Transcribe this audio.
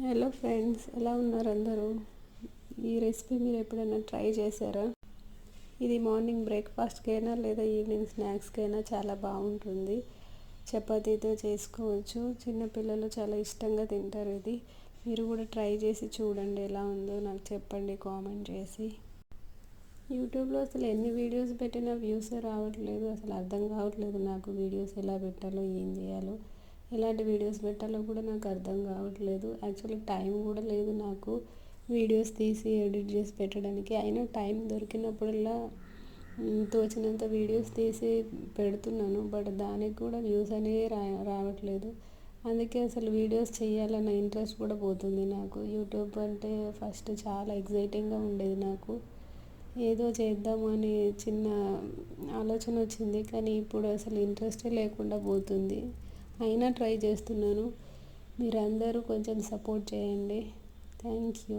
Hello friends, ఎలా ఉన్నారు అందరూ? ఈ రెసిపీ మీరు ఎప్పుడైనా ట్రై చేశారా? ఇది మార్నింగ్ బ్రేక్ఫాస్ట్కైనా లేదా ఈవినింగ్ స్నాక్స్కైనా చాలా బాగుంటుంది. చపాతీతో చేసుకోవచ్చు. చిన్నపిల్లలు చాలా ఇష్టంగా తింటారు. ఇది మీరు కూడా ట్రై చేసి చూడండి, ఎలా ఉందో నాకు చెప్పండి కామెంట్ చేసి. యూట్యూబ్లో అసలు ఎన్ని వీడియోస్ పెట్టినా వ్యూస్ రావట్లేదు. అసలు అర్థం కావట్లేదు నాకు వీడియోస్ ఎలా పెట్టాలో, ఏం చేయాలో, ఎలాంటి వీడియోస్ పెట్టాలో కూడా నాకు అర్థం కావట్లేదు. యాక్చువల్లీ టైం కూడా లేదు నాకు వీడియోస్ తీసి ఎడిట్ చేసి పెట్టడానికి. అయినా టైం దొరికినప్పుడల్లా తోచినంత వీడియోస్ తీసి పెడుతున్నాను. బట్ దానికి కూడా వ్యూస్ అనేవి రావట్లేదు. అందుకే అసలు వీడియోస్ చేయాలన్న ఇంట్రెస్ట్ కూడా పోతుంది నాకు. యూట్యూబ్ అంటే ఫస్ట్ చాలా ఎగ్జైటింగ్గా ఉండేది నాకు. ఏదో చేద్దాము అని చిన్న ఆలోచన వచ్చింది, కానీ ఇప్పుడు అసలు ఇంట్రెస్టే లేకుండా పోతుంది. అయినా ట్రై చేస్తున్నాను. మీరందరూ కొంచెం సపోర్ట్ చేయండి. Thank you.